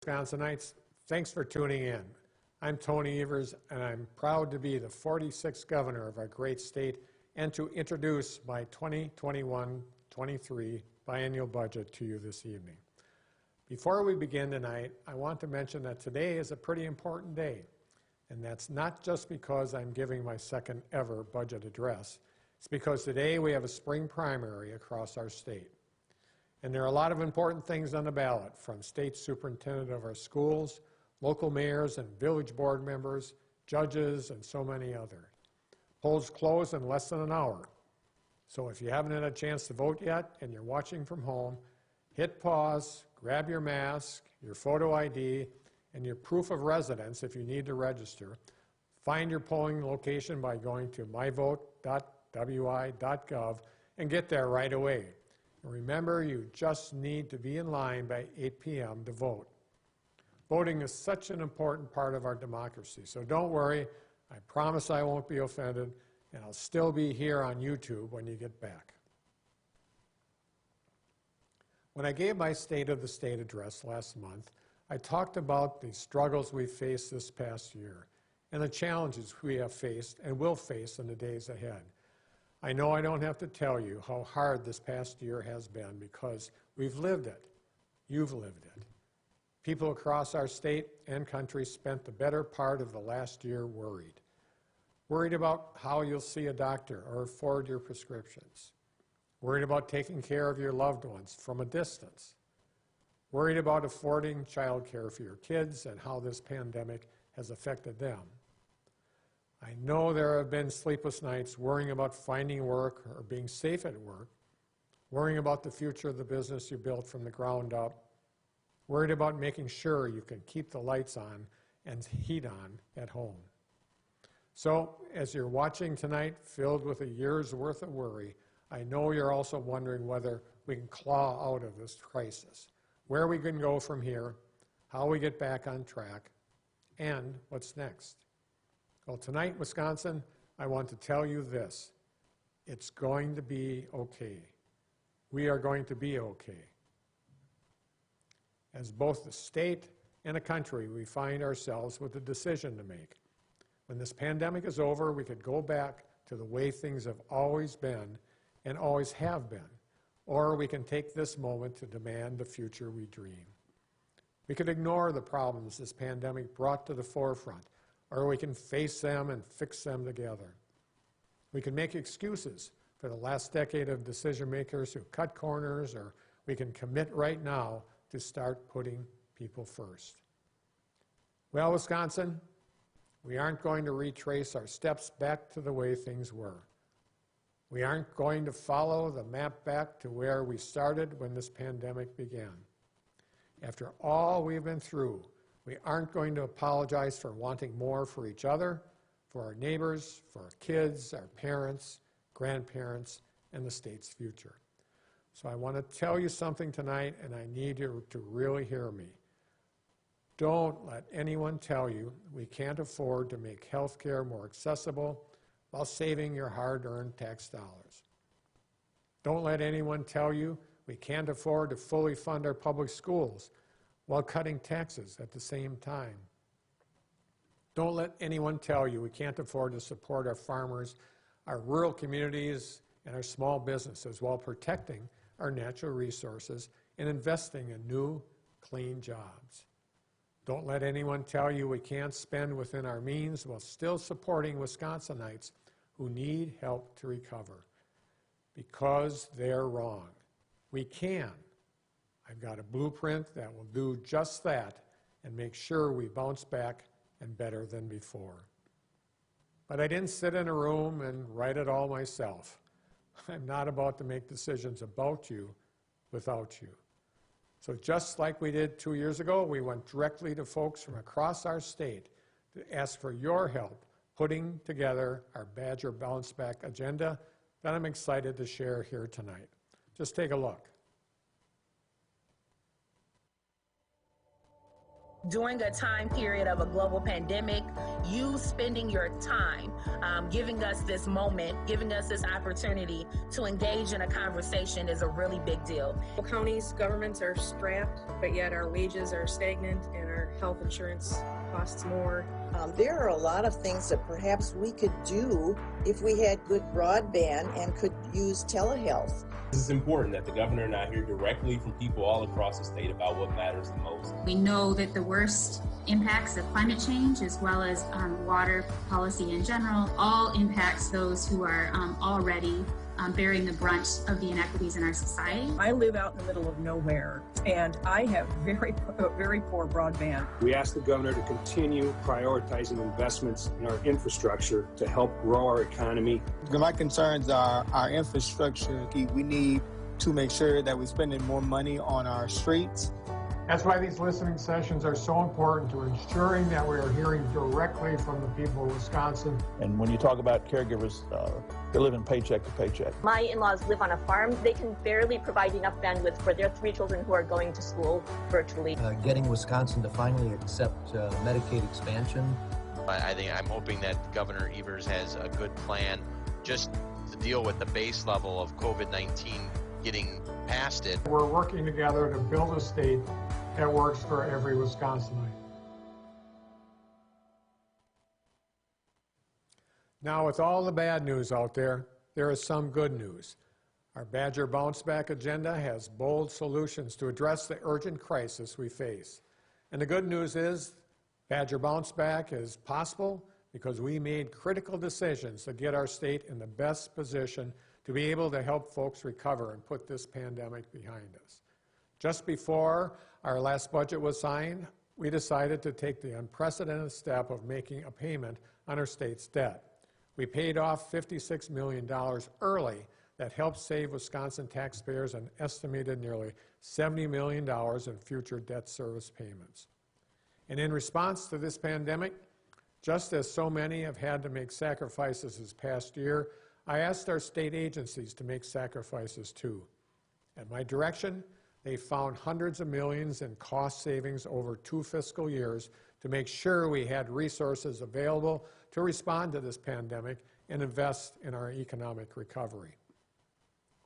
Wisconsinites, thanks for tuning in. I'm Tony Evers, and I'm proud to be the 46th governor of our great state and to introduce my 2021-23 biennial budget to you this evening. Before we begin tonight, I want to mention that today is a pretty important day, and that's not just because I'm giving my second ever budget address. It's because today we have a spring primary across our state. And there are a lot of important things on the ballot, from state superintendent of our schools, local mayors and village board members, judges, and so many others. Polls close in less than an hour. So if you haven't had a chance to vote yet and you're watching from home, hit pause, grab your mask, your photo ID, and your proof of residence if you need to register. Find your polling location by going to myvote.wi.gov and get there right away. And remember, you just need to be in line by 8 p.m. to vote. Voting is such an important part of our democracy, so don't worry. I promise I won't be offended, and I'll still be here on YouTube when you get back. When I gave my State of the State address last month, I talked about the struggles we faced this past year and the challenges we have faced and will face in the days ahead. I know I don't have to tell you how hard this past year has been because we've lived it. You've lived it. People across our state and country spent the better part of the last year worried. Worried about how you'll see a doctor or afford your prescriptions. Worried about taking care of your loved ones from a distance. Worried about affording child care for your kids and how this pandemic has affected them. I know there have been sleepless nights worrying about finding work or being safe at work, worrying about the future of the business you built from the ground up, worried about making sure you can keep the lights on and heat on at home. So, as you're watching tonight, filled with a year's worth of worry, I know you're also wondering whether we can claw out of this crisis, where we can go from here, how we get back on track, and what's next. Well, tonight, Wisconsin, I want to tell you this. It's going to be okay. We are going to be okay. As both the state and a country, we find ourselves with a decision to make. When this pandemic is over, we could go back to the way things have always been and always have been, or we can take this moment to demand the future we dream. We could ignore the problems this pandemic brought to the forefront, or we can face them and fix them together. We can make excuses for the last decade of decision makers who cut corners, or we can commit right now to start putting people first. Well, Wisconsin, we aren't going to retrace our steps back to the way things were. We aren't going to follow the map back to where we started when this pandemic began. After all we've been through, we aren't going to apologize for wanting more for each other, for our neighbors, for our kids, our parents, grandparents, and the state's future. So I want to tell you something tonight, and I need you to really hear me. Don't let anyone tell you we can't afford to make health care more accessible while saving your hard-earned tax dollars. Don't let anyone tell you we can't afford to fully fund our public schools while cutting taxes at the same time. Don't let anyone tell you we can't afford to support our farmers, our rural communities, and our small businesses while protecting our natural resources and investing in new, clean jobs. Don't let anyone tell you we can't spend within our means while still supporting Wisconsinites who need help to recover, because they're wrong. We can. I've got a blueprint that will do just that and make sure we bounce back and better than before. But I didn't sit in a room and write it all myself. I'm not about to make decisions about you without you. So just like we did 2 years ago, we went directly to folks from across our state to ask for your help putting together our Badger Bounce Back agenda that I'm excited to share here tonight. Just take a look. During a time period of a global pandemic, you spending your time giving us this moment, giving us this opportunity to engage in a conversation is a really big deal. Counties, governments are strapped, but yet our wages are stagnant and our health insurance costs more. There are a lot of things that perhaps we could do if we had good broadband and could use telehealth. This is important that the governor and I hear directly from people all across the state about what matters the most. We know that the worst impacts of climate change, as well as water policy in general, all impacts those who are already bearing the brunt of the inequities in our society. I live out in the middle of nowhere, and I have very poor broadband. We asked the governor to continue prioritizing investments in our infrastructure to help grow our economy. My concerns are our infrastructure. We need to make sure that we're spending more money on our streets. That's why these listening sessions are so important, to ensuring that we are hearing directly from the people of Wisconsin. And when you talk about caregivers, they're living paycheck to paycheck. My in-laws live on a farm. They can barely provide enough bandwidth for their 3 children who are going to school virtually. Getting Wisconsin to finally accept Medicaid expansion. I'm hoping that Governor Evers has a good plan just to deal with the base level of COVID-19, getting past it. We're working together to build a state that works for every Wisconsinite. Now, with all the bad news out there, there is some good news. Our Badger Bounce Back agenda has bold solutions to address the urgent crisis we face. And the good news is Badger Bounce Back is possible because we made critical decisions to get our state in the best position to be able to help folks recover and put this pandemic behind us. Just before our last budget was signed, we decided to take the unprecedented step of making a payment on our state's debt. We paid off $56 million early. That helped save Wisconsin taxpayers an estimated nearly $70 million in future debt service payments. And in response to this pandemic, just as so many have had to make sacrifices this past year, I asked our state agencies to make sacrifices too. At my direction, they found hundreds of millions in cost savings over 2 fiscal years to make sure we had resources available to respond to this pandemic and invest in our economic recovery.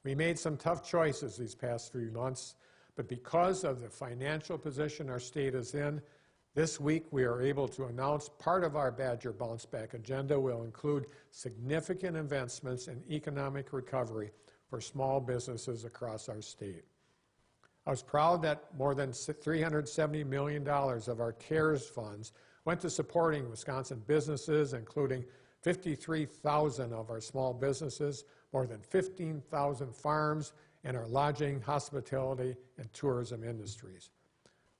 We made some tough choices these past few months, but because of the financial position our state is in, this week we are able to announce part of our Badger Bounce Back agenda will include significant investments in economic recovery for small businesses across our state. I was proud that more than $370 million of our CARES funds went to supporting Wisconsin businesses, including 53,000 of our small businesses, more than 15,000 farms, and our lodging, hospitality, and tourism industries.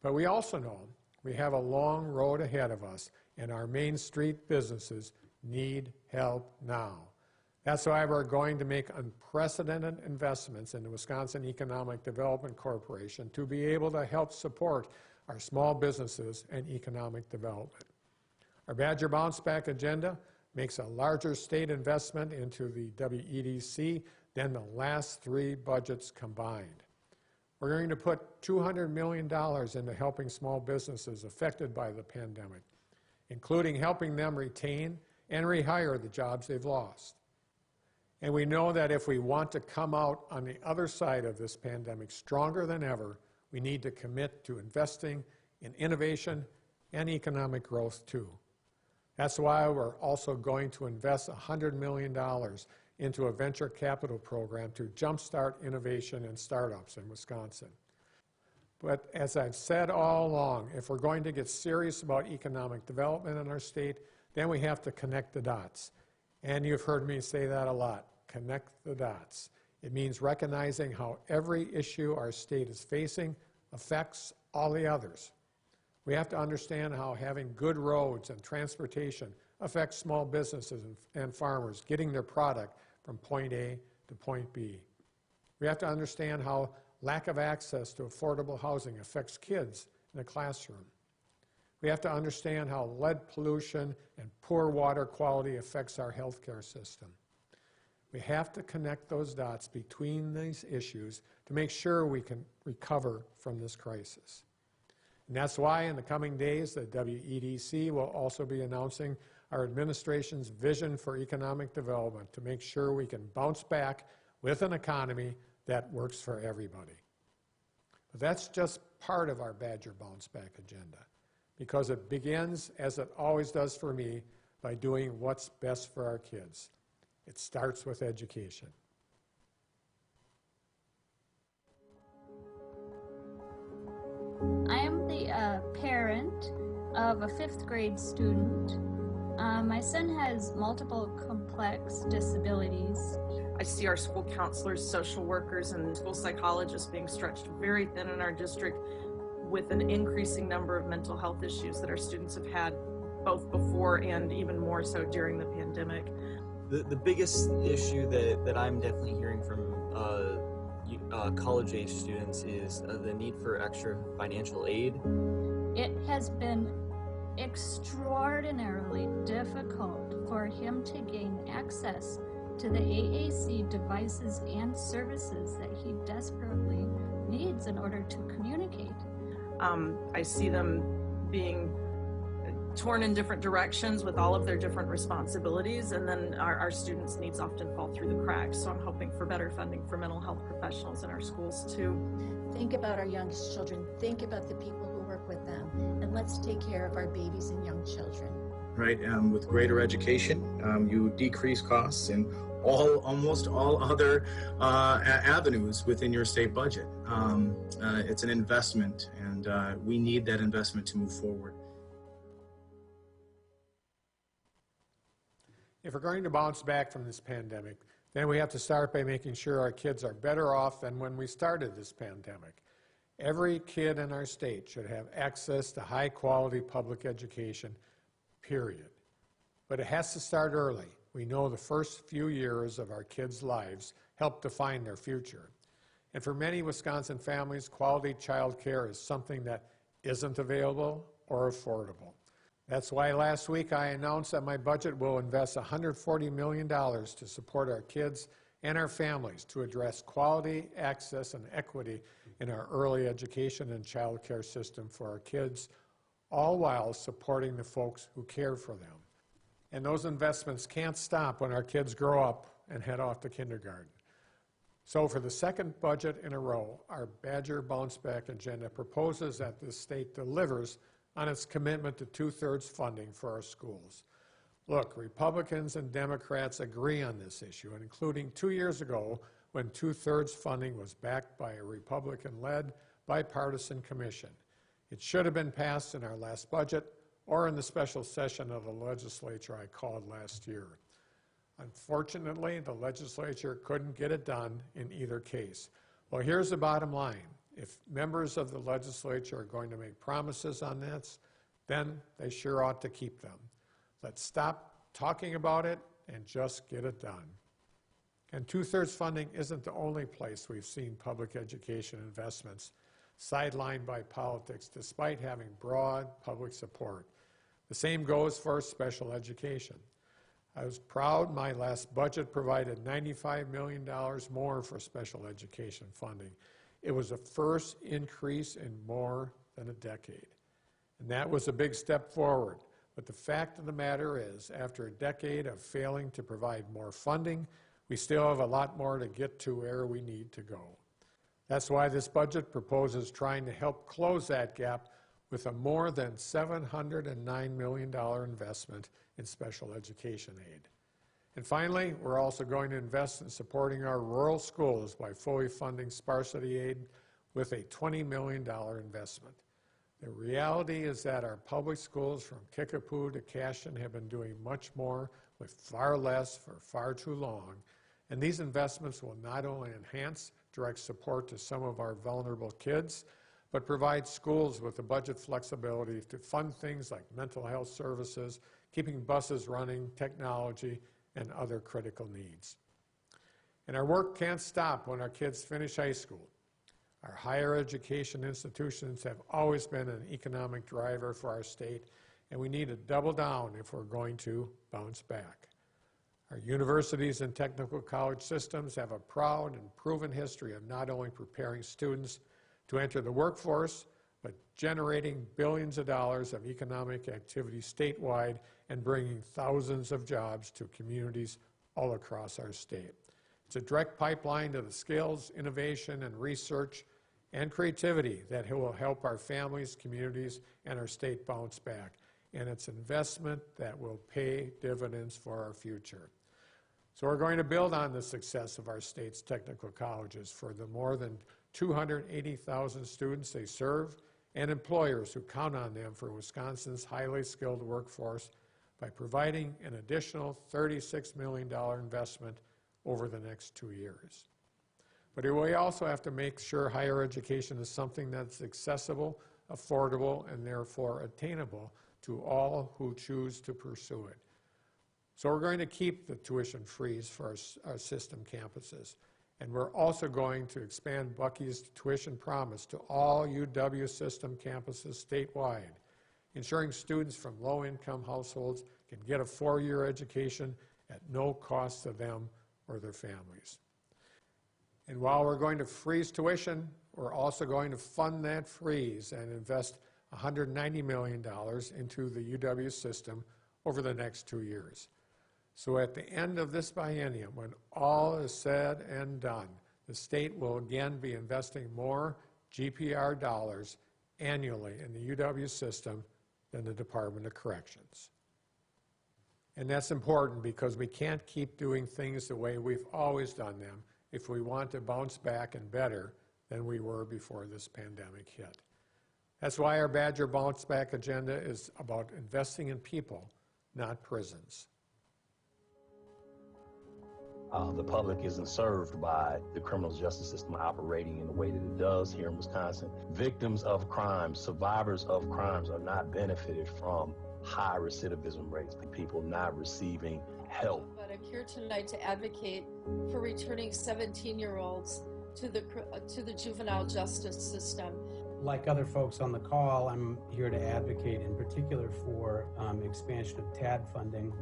But we also know we have a long road ahead of us, and our Main Street businesses need help now. That's why we're going to make unprecedented investments in the Wisconsin Economic Development Corporation to be able to help support our small businesses and economic development. Our Badger Bounce Back agenda makes a larger state investment into the WEDC than the last 3 budgets combined. We're going to put $200 million into helping small businesses affected by the pandemic, including helping them retain and rehire the jobs they've lost. And we know that if we want to come out on the other side of this pandemic stronger than ever, we need to commit to investing in innovation and economic growth too. That's why we're also going to invest $100 million into a venture capital program to jumpstart innovation and startups in Wisconsin. But as I've said all along, if we're going to get serious about economic development in our state, then we have to connect the dots. And you've heard me say that a lot. Connect the dots. It means recognizing how every issue our state is facing affects all the others. We have to understand how having good roads and transportation affects small businesses and farmers getting their product from point A to point B. We have to understand how lack of access to affordable housing affects kids in the classroom. We have to understand how lead pollution and poor water quality affects our healthcare system. We have to connect those dots between these issues to make sure we can recover from this crisis. And that's why in the coming days, the WEDC will also be announcing our administration's vision for economic development to make sure we can bounce back with an economy that works for everybody. But that's just part of our Badger Bounce Back agenda, because it begins, as it always does for me, by doing what's best for our kids. It starts with education. I am the parent of a 5th grade student. My son has multiple complex disabilities. I see our school counselors, social workers, and school psychologists being stretched very thin in our district with an increasing number of mental health issues that our students have had both before and even more so during the pandemic. The biggest issue that I'm definitely hearing from college-age students is the need for extra financial aid. It has been extraordinarily difficult for him to gain access to the AAC devices and services that he desperately needs in order to communicate. I see them being torn in different directions with all of their different responsibilities, and then our students' needs often fall through the cracks. So I'm hoping for better funding for mental health professionals in our schools too. Think about our youngest children, think about the people who work with them, and let's take care of our babies and young children. Right, with greater education, you decrease costs in almost all other avenues within your state budget. It's an investment, and we need that investment to move forward. If we're going to bounce back from this pandemic, then we have to start by making sure our kids are better off than when we started this pandemic. Every kid in our state should have access to high-quality public education, period. But it has to start early. We know the first few years of our kids' lives help define their future. And for many Wisconsin families, quality child care is something that isn't available or affordable. That's why last week I announced that my budget will invest $140 million to support our kids and our families to address quality, access, and equity in our early education and child care system for our kids, all while supporting the folks who care for them. And those investments can't stop when our kids grow up and head off to kindergarten. So for the second budget in a row, our Badger Bounce Back agenda proposes that the state delivers on its commitment to 2/3 funding for our schools. Look, Republicans and Democrats agree on this issue, including 2 years ago when 2/3 funding was backed by a Republican-led bipartisan commission. It should have been passed in our last budget or in the special session of the legislature I called last year. Unfortunately, the legislature couldn't get it done in either case. Well, here's the bottom line. If members of the legislature are going to make promises on this, then they sure ought to keep them. Let's stop talking about it and just get it done. And 2/3 funding isn't the only place we've seen public education investments sidelined by politics despite having broad public support. The same goes for special education. I was proud my last budget provided $95 million more for special education funding. It was the first increase in more than a decade. And that was a big step forward. But the fact of the matter is, after a decade of failing to provide more funding, we still have a lot more to get to where we need to go. That's why this budget proposes trying to help close that gap with a more than $709 million investment in special education aid. And finally, we're also going to invest in supporting our rural schools by fully funding sparsity aid with a $20 million investment. The reality is that our public schools from Kickapoo to Cashion have been doing much more with far less for far too long, and these investments will not only enhance direct support to some of our vulnerable kids, but provide schools with the budget flexibility to fund things like mental health services, keeping buses running, technology, and other critical needs. And our work can't stop when our kids finish high school. Our higher education institutions have always been an economic driver for our state, and we need to double down if we're going to bounce back. Our universities and technical college systems have a proud and proven history of not only preparing students to enter the workforce, but generating billions of dollars of economic activity statewide and bringing thousands of jobs to communities all across our state. It's a direct pipeline to the skills, innovation, and research and creativity that will help our families, communities, and our state bounce back. And it's an investment that will pay dividends for our future. So we're going to build on the success of our state's technical colleges for the more than 280,000 students they serve and employers who count on them for Wisconsin's highly skilled workforce by providing an additional $36 million investment over the next 2 years. But we also have to make sure higher education is something that's accessible, affordable, and therefore attainable to all who choose to pursue it. So we're going to keep the tuition freeze for our system campuses. And we're also going to expand Bucky's tuition promise to all UW system campuses statewide, ensuring students from low-income households can get a 4-year education at no cost to them or their families. And while we're going to freeze tuition, we're also going to fund that freeze and invest $190 million into the UW system over the next 2 years. So at the end of this biennium, when all is said and done, the state will again be investing more GPR dollars annually in the UW system than the Department of Corrections. And that's important because we can't keep doing things the way we've always done them if we want to bounce back and better than we were before this pandemic hit. That's why our Badger Bounce Back agenda is about investing in people, not prisons. The public isn't served by the criminal justice system operating in the way that it does here in Wisconsin. Victims of crime, survivors of crimes are not benefited from high recidivism rates, people not receiving help. But I'm here tonight to advocate for returning 17-year-olds to the juvenile justice system. Like other folks on the call, I'm here to advocate in particular for expansion of TAD funding.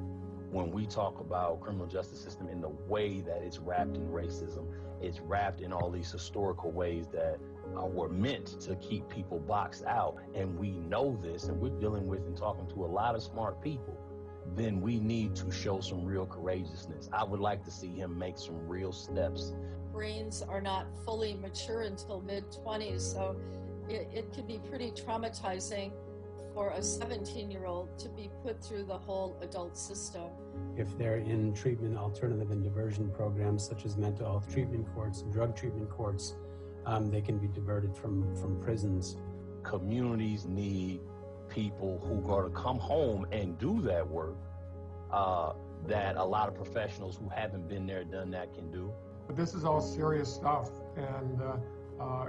When we talk about criminal justice system in the way that it's wrapped in racism, it's wrapped in all these historical ways that were meant to keep people boxed out, and we know this, and we're dealing with and talking to a lot of smart people, then we need to show some real courageousness. I would like to see him make some real steps. Brains are not fully mature until mid-20s, so it can be pretty traumatizing for a 17-year-old to be put through the whole adult system. If they're in treatment, alternative and diversion programs such as mental health treatment courts and drug treatment courts, they can be diverted from prisons. Communities need people who are going to come home and do that work that a lot of professionals who haven't been there, done that can do. But this is all serious stuff, and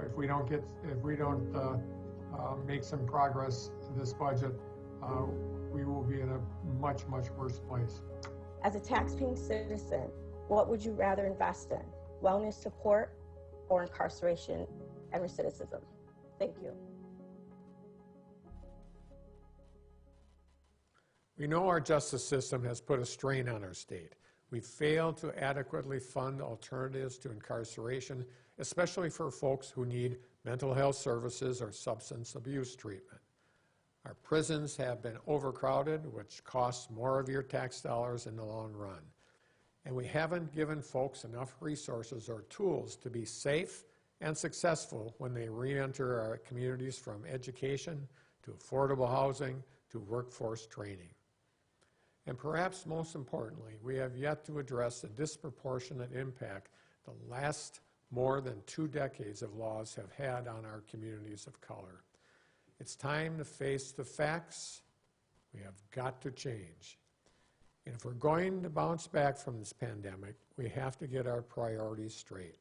if we don't make some progress in this budget, we will be in a much, much worse place. As a taxpaying citizen, what would you rather invest in? Wellness support or incarceration and recidivism? Thank you. We know our justice system has put a strain on our state. We failed to adequately fund alternatives to incarceration, especially for folks who need mental health services or substance abuse treatment. Our prisons have been overcrowded, which costs more of your tax dollars in the long run. And we haven't given folks enough resources or tools to be safe and successful when they re-enter our communities, from education to affordable housing to workforce training. And perhaps most importantly, we have yet to address the disproportionate impact the last more than 2 decades of laws have had on our communities of color. It's time to face the facts. We have got to change. And if we're going to bounce back from this pandemic, we have to get our priorities straight.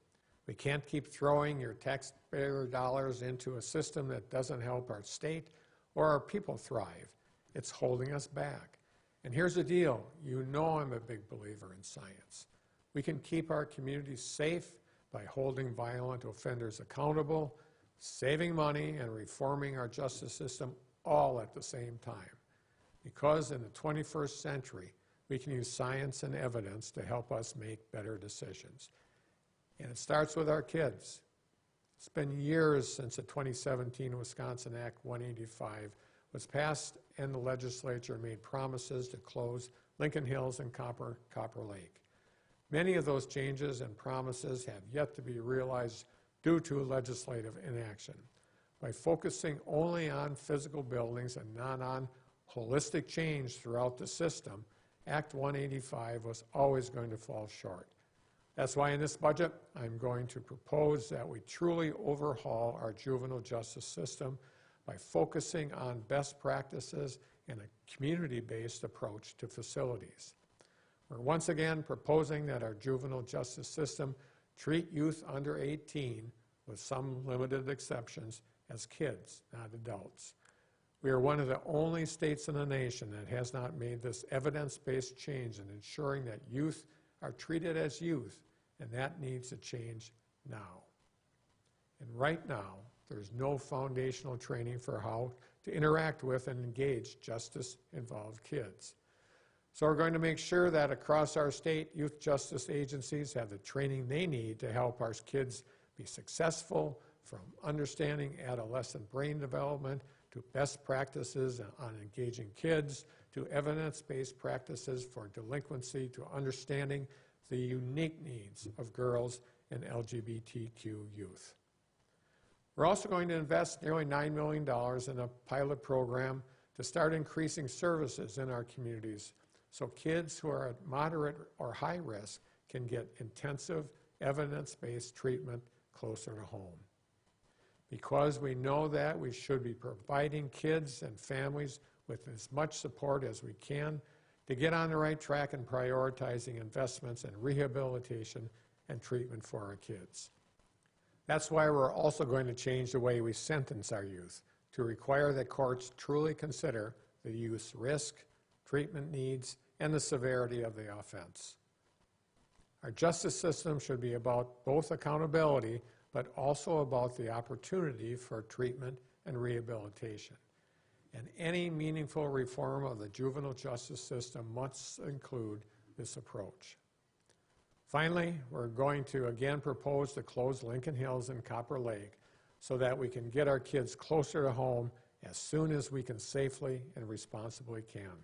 We can't keep throwing your taxpayer dollars into a system that doesn't help our state or our people thrive. It's holding us back. And here's the deal. You know I'm a big believer in science. We can keep our communities safe by holding violent offenders accountable, saving money, and reforming our justice system all at the same time. Because in the 21st century, we can use science and evidence to help us make better decisions. And it starts with our kids. It It's been years since the 2017 Wisconsin Act 185 was passed and the legislature made promises to close Lincoln Hills and Copper Lake. Many of those changes and promises have yet to be realized due to legislative inaction. By focusing only on physical buildings and not on holistic change throughout the system, Act 185 was always going to fall short. That's why in this budget, I'm going to propose that we truly overhaul our juvenile justice system by focusing on best practices and a community-based approach to facilities. We're once again proposing that our juvenile justice system treat youth under 18, with some limited exceptions, as kids, not adults. We are one of the only states in the nation that has not made this evidence-based change in ensuring that youth are treated as youth, and that needs to change now. And right now, there's no foundational training for how to interact with and engage justice-involved kids. So we're going to make sure that across our state, youth justice agencies have the training they need to help our kids be successful, from understanding adolescent brain development to best practices on engaging kids, to evidence-based practices for delinquency, to understanding the unique needs of girls and LGBTQ youth. We're also going to invest nearly $9 million in a pilot program to start increasing services in our communities so kids who are at moderate or high risk can get intensive, evidence-based treatment closer to home. Because we know that, we should be providing kids and families with as much support as we can to get on the right track in prioritizing investments in rehabilitation and treatment for our kids. That's why we're also going to change the way we sentence our youth to require that courts truly consider the youth's risk, treatment needs, and the severity of the offense. Our justice system should be about both accountability, but also about the opportunity for treatment and rehabilitation. And any meaningful reform of the juvenile justice system must include this approach. Finally, we're going to again propose to close Lincoln Hills and Copper Lake so that we can get our kids closer to home as soon as we can safely and responsibly can.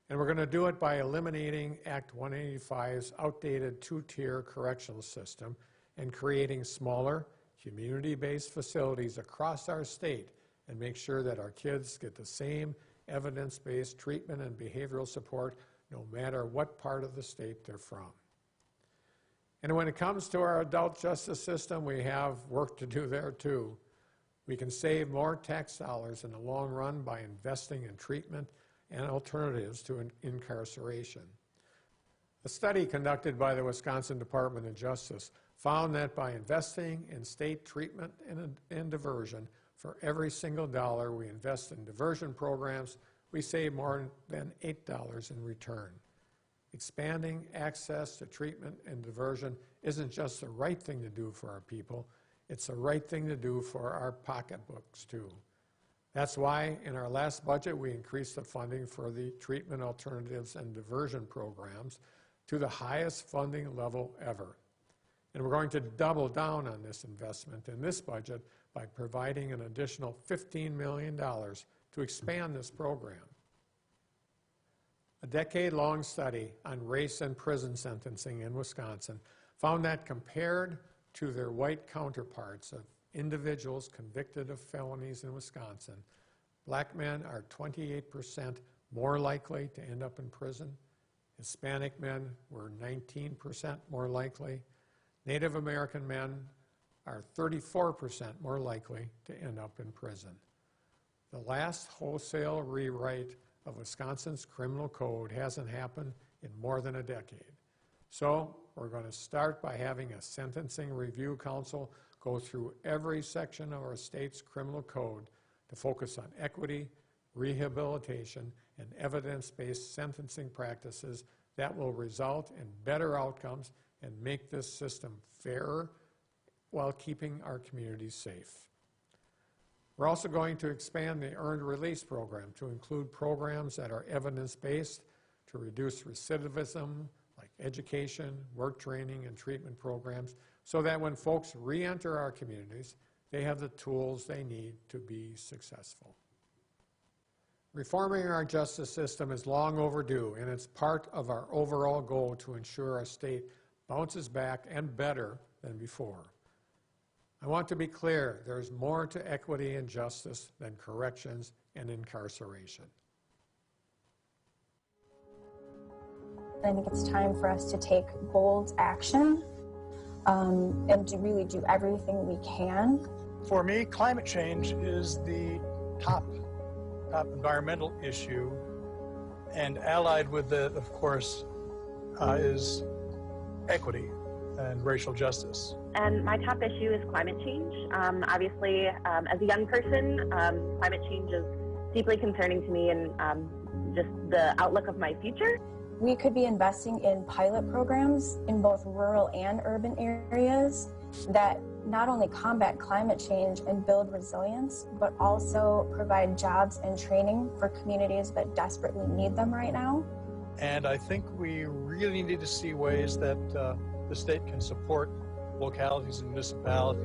And we're going to do it by eliminating Act 185's outdated two-tier correctional system and creating smaller, community-based facilities across our state and make sure that our kids get the same evidence-based treatment and behavioral support no matter what part of the state they're from. And when it comes to our adult justice system, we have work to do there too. We can save more tax dollars in the long run by investing in treatment and alternatives to incarceration. A study conducted by the Wisconsin Department of Justice found that by investing in state treatment and diversion, for every single dollar we invest in diversion programs, we save more than $8 in return. Expanding access to treatment and diversion isn't just the right thing to do for our people, it's the right thing to do for our pocketbooks too. That's why in our last budget we increased the funding for the treatment alternatives and diversion programs to the highest funding level ever. And we're going to double down on this investment in this budget by providing an additional $15 million to expand this program. A decade-long study on race and prison sentencing in Wisconsin found that compared to their white counterparts of individuals convicted of felonies in Wisconsin, black men are 28% more likely to end up in prison. Hispanic men were 19% more likely. Native American men are 34% more likely to end up in prison. The last wholesale rewrite of Wisconsin's criminal code hasn't happened in more than a decade. So we're going to start by having a sentencing review council go through every section of our state's criminal code to focus on equity, rehabilitation, and evidence-based sentencing practices that will result in better outcomes and make this system fairer while keeping our communities safe. We're also going to expand the earned release program to include programs that are evidence-based to reduce recidivism, like education, work training, and treatment programs so that when folks re-enter our communities, they have the tools they need to be successful. Reforming our justice system is long overdue, and it's part of our overall goal to ensure our state bounces back and better than before. I want to be clear, there's more to equity and justice than corrections and incarceration. I think it's time for us to take bold action and to really do everything we can. For me, climate change is the top environmental issue, and allied with it, of course, is equity and racial justice. And my top issue is climate change. Obviously, as a young person, climate change is deeply concerning to me and just the outlook of my future. We could be investing in pilot programs in both rural and urban areas that not only combat climate change and build resilience, but also provide jobs and training for communities that desperately need them right now. And I think we really need to see ways that the state can support localities and municipalities